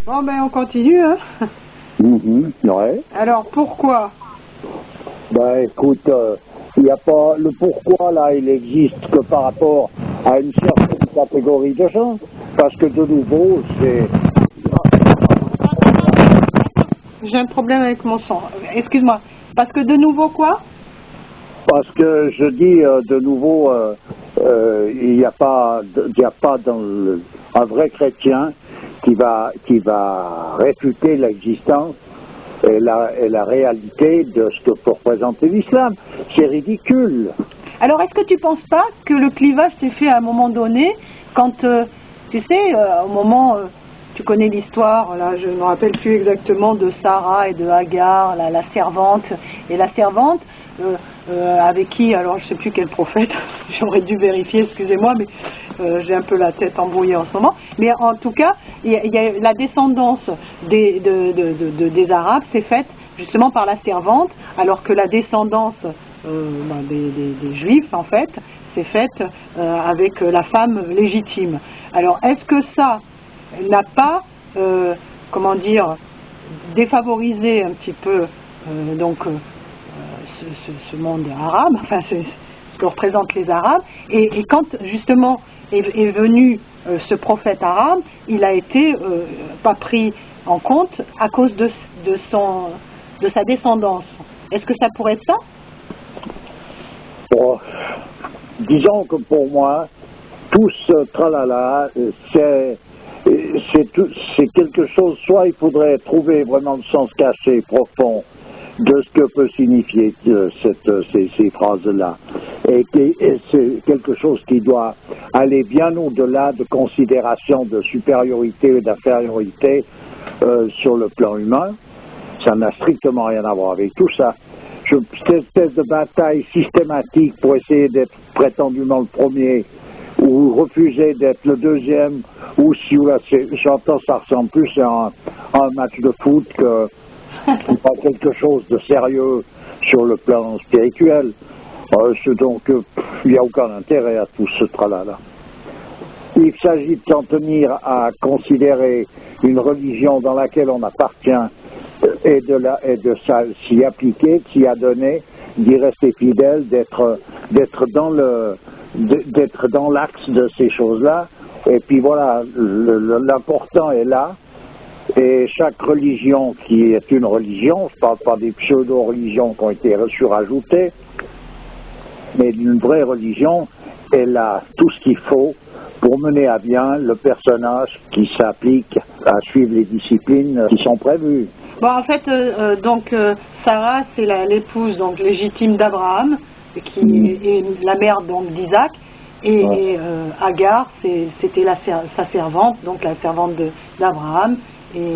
Bon, ben on continue, hein. Ouais. Alors, pourquoi? Ben écoute, il n'y a pas le pourquoi là, il existe que par rapport à une certaine catégorie de gens. Parce que de nouveau, c'est... J'ai un problème avec mon son. Excuse-moi. Parce que de nouveau quoi? Parce que je dis de nouveau, il n'y a pas dans un vrai chrétien qui va réfuter l'existence et la réalité de ce que peut représenter l'islam. C'est ridicule. Alors, est-ce que tu ne penses pas que le clivage s'est fait à un moment donné, quand, tu sais, au moment, tu connais l'histoire, là, je ne me rappelle plus exactement, de Sarah et de Hagar, la servante, et la servante, avec qui, alors je ne sais plus quel prophète, j'aurais dû vérifier, excusez-moi, mais j'ai un peu la tête embrouillée en ce moment, mais en tout cas, il y a la descendance des Arabes s'est faite justement par la servante, alors que la descendance des Juifs, en fait, c'est faite avec la femme légitime. Alors, est-ce que ça n'a pas, comment dire, défavorisé un petit peu ce monde arabe, enfin, c'est ce que représentent les Arabes, et quand, justement, est venu ce prophète arabe, il a été pas pris en compte à cause de sa descendance. Est-ce que ça pourrait être ça? Bon, disons que pour moi, tout ce tralala, c'est quelque chose, soit il faudrait trouver vraiment le sens caché, profond, de ce que peut signifier ces phrases-là. Et c'est quelque chose qui doit aller bien au-delà de considérations de supériorité ou d'infériorité sur le plan humain. Ça n'a strictement rien à voir avec tout ça. Cette espèce de bataille systématique pour essayer d'être prétendument le premier ou refuser d'être le deuxième, ou si j'entends ça ressemble plus à un match de foot que pas quelque chose de sérieux sur le plan spirituel. Donc il n'y a aucun intérêt à tout ce tralala. Il s'agit de s'en tenir à considérer une religion dans laquelle on appartient et de s'y appliquer, de s'y adonner, d'y rester fidèle, d'être dans l'axe de ces choses-là. Et puis voilà, l'important est là. Et chaque religion qui est une religion, je ne parle pas des pseudo-religions qui ont été surajoutées, mais d'une vraie religion, elle a tout ce qu'il faut pour mener à bien le personnage qui s'applique à suivre les disciplines qui sont prévues. Bon, en fait, Sarah, c'est l'épouse donc légitime d'Abraham, qui est la mère donc d'Isaac, et Hagar, c'était sa servante, donc la servante d'Abraham, et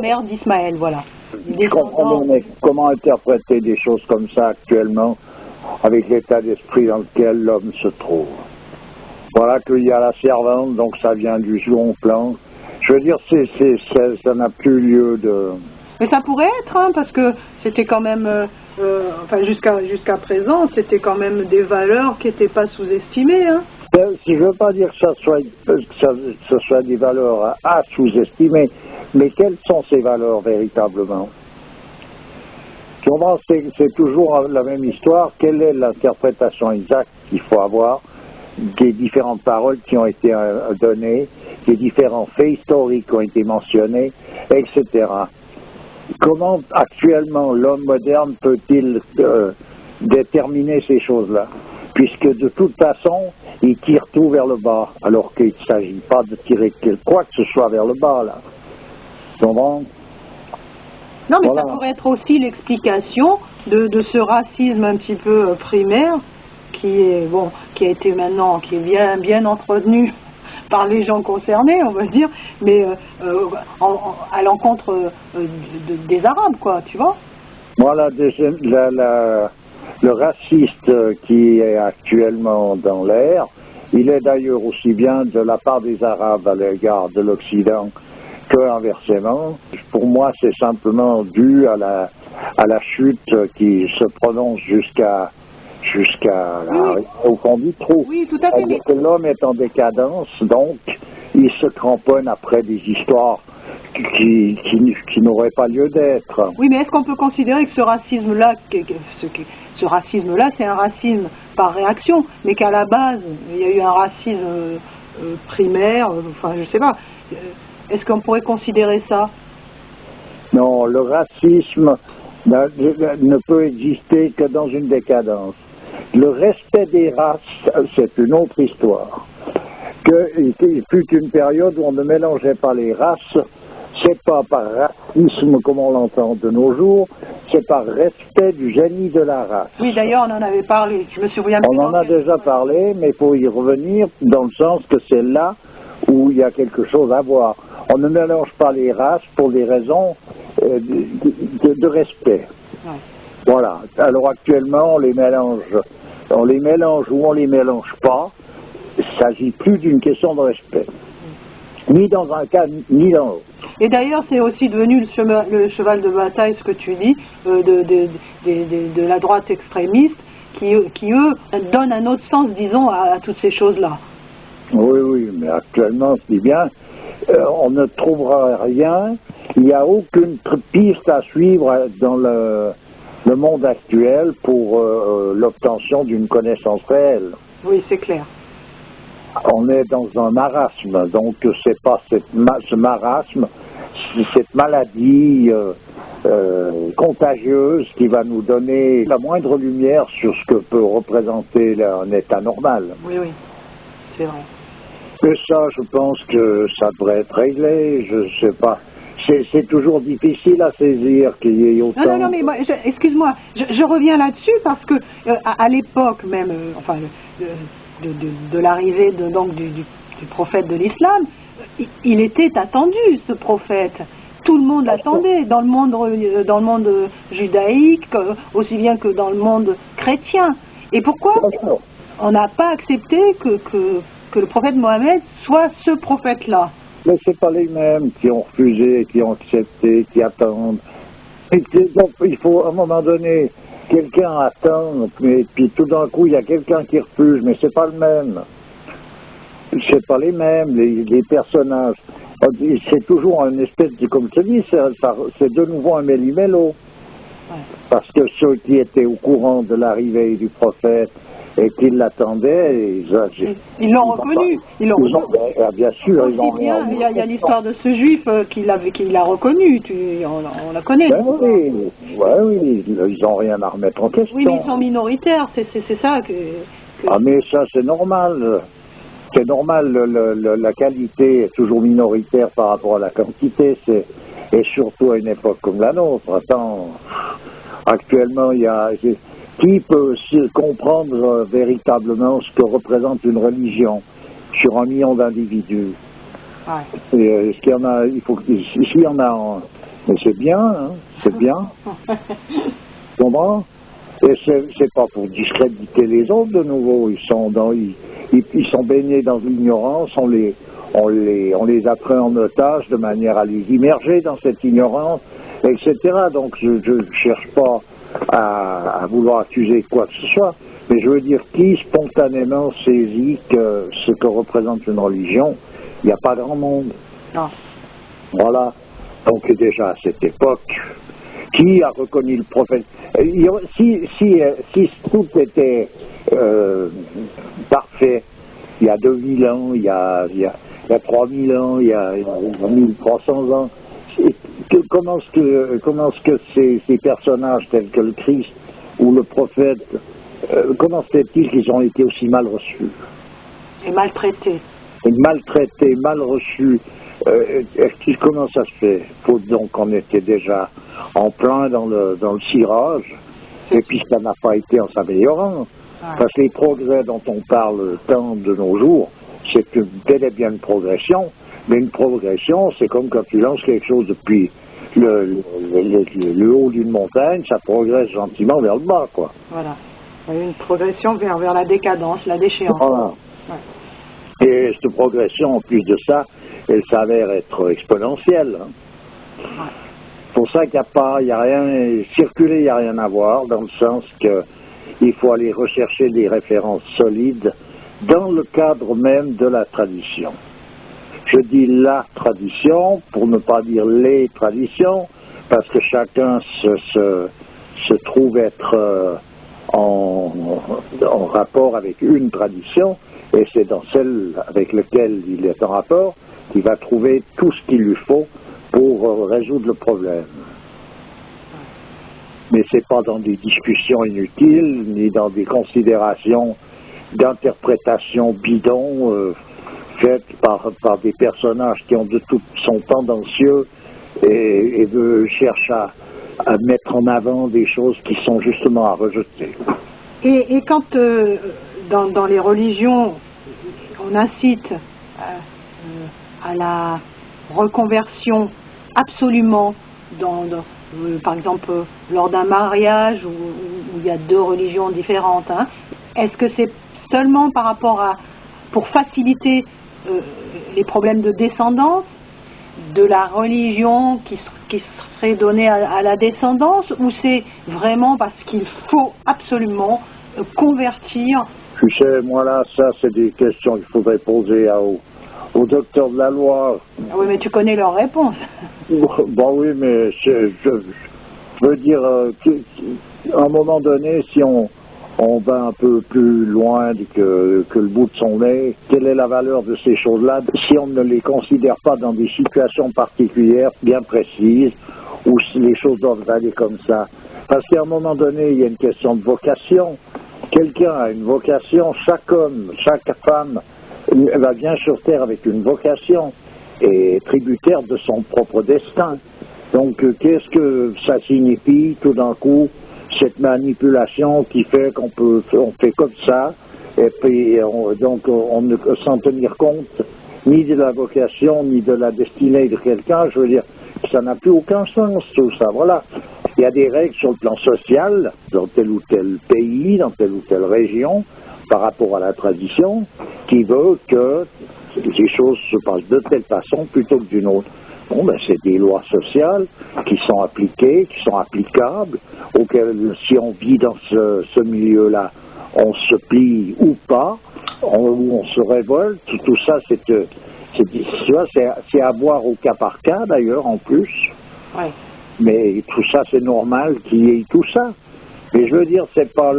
mère d'Ismaël, voilà. Je comprends bien, mais comment interpréter des choses comme ça actuellement avec l'état d'esprit dans lequel l'homme se trouve? Voilà qu'il y a la servante, donc ça vient du second plan. Je veux dire, ça n'a plus lieu de... Mais ça pourrait être, hein, parce que c'était quand même, enfin jusqu'à présent, c'était quand même des valeurs qui n'étaient pas sous-estimées. Hein. Si je ne veux pas dire que ce soit des valeurs à sous-estimer, mais quelles sont ces valeurs véritablement? C'est toujours la même histoire. Quelle est l'interprétation exacte qu'il faut avoir des différentes paroles qui ont été données, des différents faits historiques qui ont été mentionnés, etc. Comment actuellement l'homme moderne peut-il déterminer ces choses-là? Puisque de toute façon, il tire tout vers le bas, alors qu'il ne s'agit pas de tirer quoi que ce soit vers le bas, là. Non, mais voilà. Ça pourrait être aussi l'explication de ce racisme un petit peu primaire, qui a été maintenant, qui est bien entretenu par les gens concernés, on va dire, mais à l'encontre des Arabes, quoi, tu vois. Voilà, le raciste qui est actuellement dans l'air, il est d'ailleurs aussi bien de la part des Arabes à l'égard de l'Occident que inversement. Pour moi, c'est simplement dû à la chute qui se prononce jusqu'à au fond du trou. Oui, tout à fait. Que l'homme est en décadence, donc il se cramponne après des histoires qui n'aurait pas lieu d'être. Oui, mais est-ce qu'on peut considérer que ce racisme-là, c'est un racisme par réaction, mais qu'à la base, il y a eu un racisme primaire, enfin, je sais pas. Est-ce qu'on pourrait considérer ça? Non, le racisme ne peut exister que dans une décadence. Le respect des races, c'est une autre histoire. Il fut une période où on ne mélangeait pas les races, c'est pas par racisme comme on l'entend de nos jours, c'est par respect du génie de la race. Oui, d'ailleurs, on en avait parlé, je me souviens plus. On en a déjà parlé, mais il faut y revenir dans le sens que c'est là où il y a quelque chose à voir. On ne mélange pas les races pour des raisons de respect. Ouais. Voilà. Alors actuellement, on les mélange ou on les mélange pas. Il ne s'agit plus d'une question de respect. Ni dans un cas, ni dans l'autre. Et d'ailleurs, c'est aussi devenu le cheval de bataille, ce que tu dis, de la droite extrémiste, qui eux, donnent un autre sens, disons, à toutes ces choses-là. Oui, mais actuellement, je dis bien, on ne trouvera rien, il n'y a aucune piste à suivre dans le monde actuel pour l'obtention d'une connaissance réelle. Oui, c'est clair. On est dans un marasme, donc c'est pas ce marasme, cette maladie contagieuse qui va nous donner la moindre lumière sur ce que peut représenter un état normal. Oui, c'est vrai. Et ça, je pense que ça devrait être réglé, je sais pas. C'est toujours difficile à saisir qu'il y ait autant... Non, mais excuse-moi, je reviens là-dessus parce que à l'époque même, enfin, de l'arrivée du prophète de l'islam, il était attendu, ce prophète. Tout le monde l'attendait, dans le monde judaïque, aussi bien que dans le monde chrétien. Et pourquoi on n'a pas accepté que le prophète Mohammed soit ce prophète-là? Mais c'est pas les mêmes qui ont refusé, qui ont accepté, qui attendent. Donc, il faut, à un moment donné, quelqu'un attend, puis tout d'un coup, il y a quelqu'un qui refuse, mais c'est pas le même. C'est pas les mêmes, les personnages. C'est toujours une espèce de, comme je te dis, c'est de nouveau un méli-mélo. Parce que ceux qui étaient au courant de l'arrivée du prophète et qui l'attendaient, ils l'ont reconnu. Bien sûr, ils l'ont reconnu. Il y a l'histoire de ce juif qui l'a reconnu, on la connaît. Ben oui, ils n'ont rien à remettre en question. Oui, mais ils sont minoritaires, c'est ça que... Ah, mais ça, c'est normal. C'est normal, la qualité est toujours minoritaire par rapport à la quantité, et surtout à une époque comme la nôtre. Attends, actuellement, qui peut comprendre véritablement ce que représente une religion sur 1 million d'individus? Ouais. Est-ce qu'il y en a? S'il y en a un, mais c'est bien, hein, c'est bien. Comment? Et c'est pas pour discréditer les autres de nouveau. Ils sont baignés dans l'ignorance. On les a pris en otage de manière à les immerger dans cette ignorance, etc. Donc je ne cherche pas à vouloir accuser quoi que ce soit, mais je veux dire, qui spontanément saisit ce que représente une religion? Il n'y a pas grand monde. Non. Voilà. Donc déjà à cette époque, qui a reconnu le prophète? Si tout était parfait, il y a 2000 ans, il y a 3000 ans, il y a 1300 ans, comment est-ce que ces personnages tels que le Christ ou le prophète, comment se fait-il qu'ils ont été aussi mal reçus? Et maltraités. Maltraités, mal reçus. Comment ça se fait? Faut donc qu'on était déjà en plein dans le cirage, et puis ça n'a pas été en s'améliorant. Ouais. Parce que les progrès dont on parle tant de nos jours, c'est bel et bien une progression, mais une progression, c'est comme quand tu lances quelque chose depuis le haut d'une montagne, ça progresse gentiment vers le bas, quoi. Voilà. Il y a une progression vers la décadence, la déchéance. Voilà. Ouais. Et cette progression, en plus de ça, elle s'avère être exponentielle. Hein. Ouais. C'est pour ça qu'il n'y a rien, circuler, il n'y a rien à voir, dans le sens qu'il faut aller rechercher des références solides dans le cadre même de la tradition. Je dis la tradition, pour ne pas dire les traditions, parce que chacun se trouve être en rapport avec une tradition, et c'est dans celle avec laquelle il est en rapport qu'il va trouver tout ce qu'il lui faut pour résoudre le problème. Mais c'est pas dans des discussions inutiles, ni dans des considérations d'interprétation bidon faites par des personnages qui sont tendancieux et cherchent à mettre en avant des choses qui sont justement à rejeter. Et quand dans les religions, on incite à la reconversion absolument par exemple, lors d'un mariage où il y a deux religions différentes, hein, est-ce que c'est seulement pour faciliter les problèmes de descendance, de la religion qui serait donnée à la descendance, ou c'est vraiment parce qu'il faut absolument convertir? Tu sais, moi là, ça c'est des questions qu'il faudrait poser au docteur de la loi. Ah oui, mais tu connais leur réponse. Bon oui, mais je veux dire qu'à un moment donné, si on va un peu plus loin que le bout de son nez, quelle est la valeur de ces choses-là si on ne les considère pas dans des situations particulières, bien précises, où les choses doivent aller comme ça? Parce qu'à un moment donné, il y a une question de vocation. Quelqu'un a une vocation, chaque homme, chaque femme va bien sur Terre avec une vocation et tributaire de son propre destin. Donc, qu'est-ce que ça signifie tout d'un coup, cette manipulation qui fait on fait comme ça, et puis on ne peut s'en tenir compte ni de la vocation, ni de la destinée de quelqu'un? Je veux dire, ça n'a plus aucun sens, tout ça, voilà. Il y a des règles sur le plan social, dans tel ou tel pays, dans telle ou telle région, par rapport à la tradition, qui veut que les choses se passent de telle façon plutôt que d'une autre. Bon, ben, c'est des lois sociales qui sont appliquées, qui sont applicables, auxquelles, si on vit dans ce milieu-là, on se plie ou pas, ou on se révolte. Tout ça, c'est à voir au cas par cas, d'ailleurs, en plus. Ouais. Mais tout ça, c'est normal qu'il y ait tout ça. Mais je veux dire, c'est pas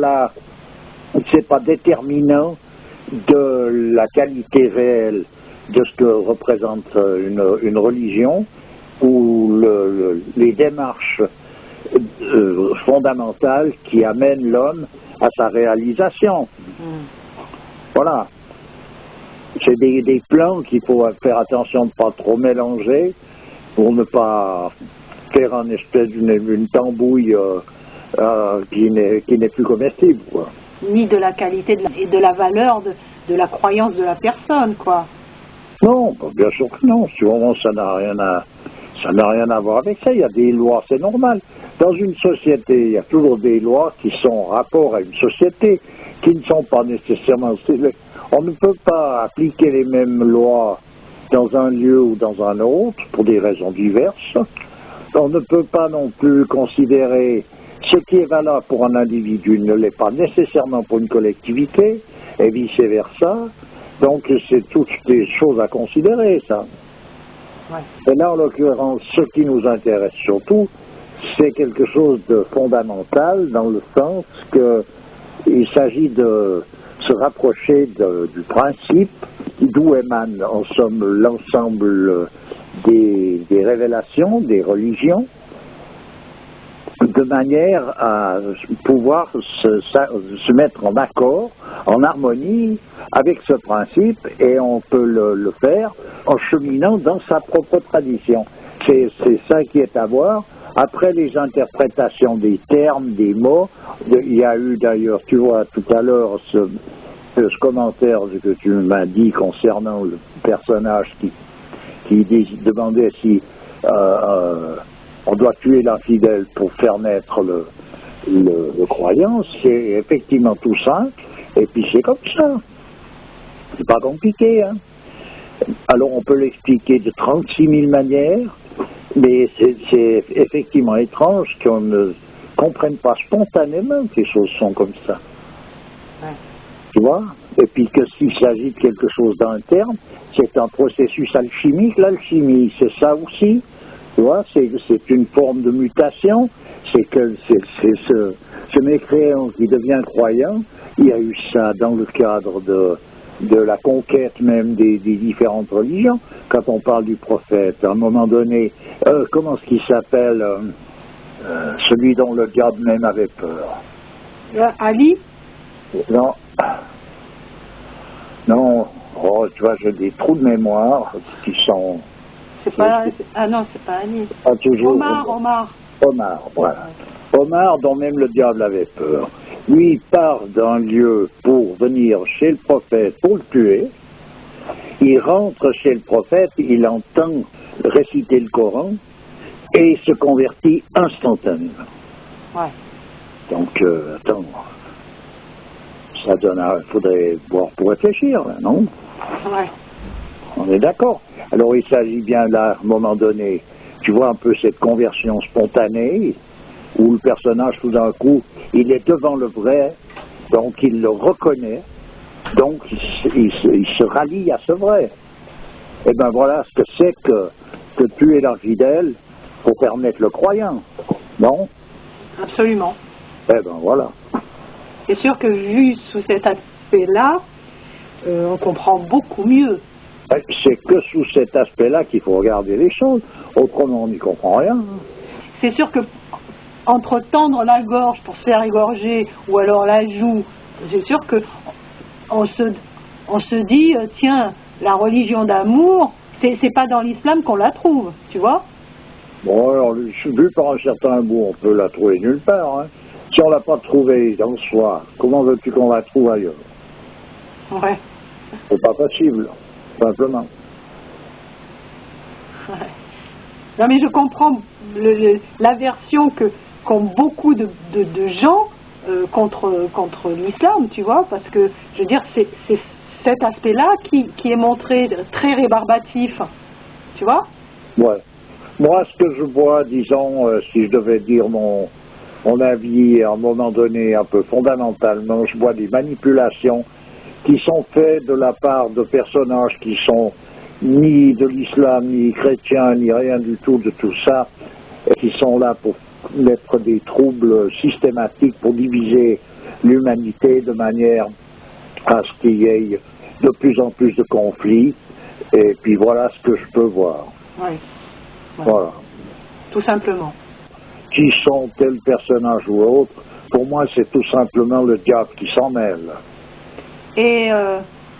déterminant de la qualité réelle de ce que représente une religion ou les démarches fondamentales qui amènent l'homme à sa réalisation. Voilà. C'est des plans qu'il faut faire attention de ne pas trop mélanger pour ne pas faire une espèce d'une tambouille qui n'est plus comestible, quoi. Ni de la qualité et de la valeur de la croyance de la personne, quoi. Non, bien sûr que non. Sûrement, ça n'a rien à voir avec ça. Il y a des lois, c'est normal. Dans une société, il y a toujours des lois qui sont en rapport à une société, qui ne sont pas nécessairement... On ne peut pas appliquer les mêmes lois dans un lieu ou dans un autre, pour des raisons diverses. On ne peut pas non plus considérer ce qui est valable pour un individu ne l'est pas nécessairement pour une collectivité, et vice-versa. Donc, c'est toutes des choses à considérer, ça. Ouais. Et là, en l'occurrence, ce qui nous intéresse surtout, c'est quelque chose de fondamental, dans le sens qu'il s'agit de se rapprocher du principe d'où émane, en somme, l'ensemble des révélations, des religions, de manière à pouvoir se mettre en accord, en harmonie avec ce principe, et on peut le faire en cheminant dans sa propre tradition. C'est ça qui est à voir. Après les interprétations des termes, des mots, il y a eu d'ailleurs, tu vois, tout à l'heure, ce commentaire que tu m'as dit concernant le personnage qui demandait si on doit tuer l'infidèle pour faire naître le croyant. C'est effectivement tout simple, et puis c'est comme ça. C'est pas compliqué, hein. Alors on peut l'expliquer de 36 000 manières, mais c'est effectivement étrange qu'on ne comprenne pas spontanément que les choses sont comme ça. Ouais. Tu vois? et puis que s'il s'agit de quelque chose d'interne, c'est un processus alchimique. L'alchimie, c'est ça aussi, tu vois, c'est une forme de mutation, c'est que c'est ce mécréant qui devient croyant. Il y a eu ça dans le cadre de la conquête même des différentes religions. Quand on parle du prophète, à un moment donné, comment est-ce qu'il s'appelle, celui dont le diable même avait peur? Ali? Non. Non, oh, tu vois, j'ai des trous de mémoire qui sont... Ah non, c'est pas Ali. Pas toujours... Omar, voilà. Omar, dont même le diable avait peur. Lui, il part d'un lieu pour venir chez le prophète pour le tuer. Il rentre chez le prophète, il entend réciter le Coran et il se convertit instantanément. Ouais. Donc, attends, ça donne il faudrait voir pour réfléchir, là, non? Ouais. On est d'accord. Alors, il s'agit bien là, à un moment donné, tu vois un peu cette conversion spontanée, où le personnage, tout d'un coup, il est devant le vrai, donc il le reconnaît, donc il se rallie à ce vrai. Et bien voilà ce que c'est que tuer l'infidèle pour permettre le croyant, non? Absolument. Eh ben voilà. C'est sûr que vu sous cet aspect-là, on comprend beaucoup mieux. C'est que sous cet aspect-là qu'il faut regarder les choses, autrement on n'y comprend rien. C'est sûr que entre tendre la gorge pour se faire égorger ou alors la joue, c'est sûr que on se dit tiens, la religion d'amour, c'est pas dans l'islam qu'on la trouve, tu vois? Bon, alors, vu par un certain bout, on peut la trouver nulle part. Hein. Si on l'a pas trouvée dans soi, comment veux-tu qu'on la trouve ailleurs? Ouais. C'est pas possible, simplement. Ouais. Non mais je comprends l'aversion qu'ont beaucoup de gens contre l'islam, tu vois, parce que, je veux dire, c'est cet aspect-là qui est montré très rébarbatif, tu vois? Ouais. Moi, ce que je vois, disons, si je devais dire mon avis à un moment donné, un peu fondamentalement, je vois des manipulations qui sont faites de la part de personnages qui sont ni de l'islam, ni chrétiens, ni rien du tout de tout ça, et qui sont là pour mettre des troubles systématiques, pour diviser l'humanité de manière à ce qu'il y ait de plus en plus de conflits. Et puis voilà ce que je peux voir. Oui. Voilà. Tout simplement. Qui sont tels personnages ou autres, pour moi c'est tout simplement le diable qui s'en mêle. Et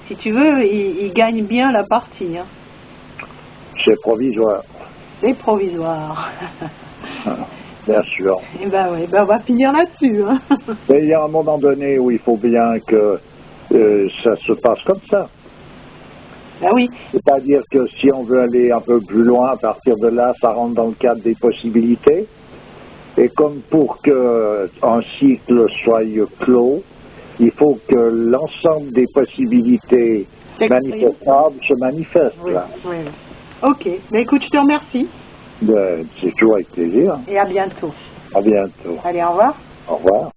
si tu veux, il gagne bien la partie. Hein. C'est provisoire. C'est provisoire. Bien sûr. Et ben oui, on va finir là-dessus. Hein. Mais il y a un moment donné où il faut bien que ça se passe comme ça. Ben oui. C'est-à-dire que si on veut aller un peu plus loin, à partir de là, ça rentre dans le cadre des possibilités. Et comme pour qu'un cycle soit clos, il faut que l'ensemble des possibilités manifestables se manifestent. Oui, là. oui. Ok. Ben écoute, je te remercie. C'est toujours avec plaisir. Et à bientôt. À bientôt. Allez, au revoir. Au revoir.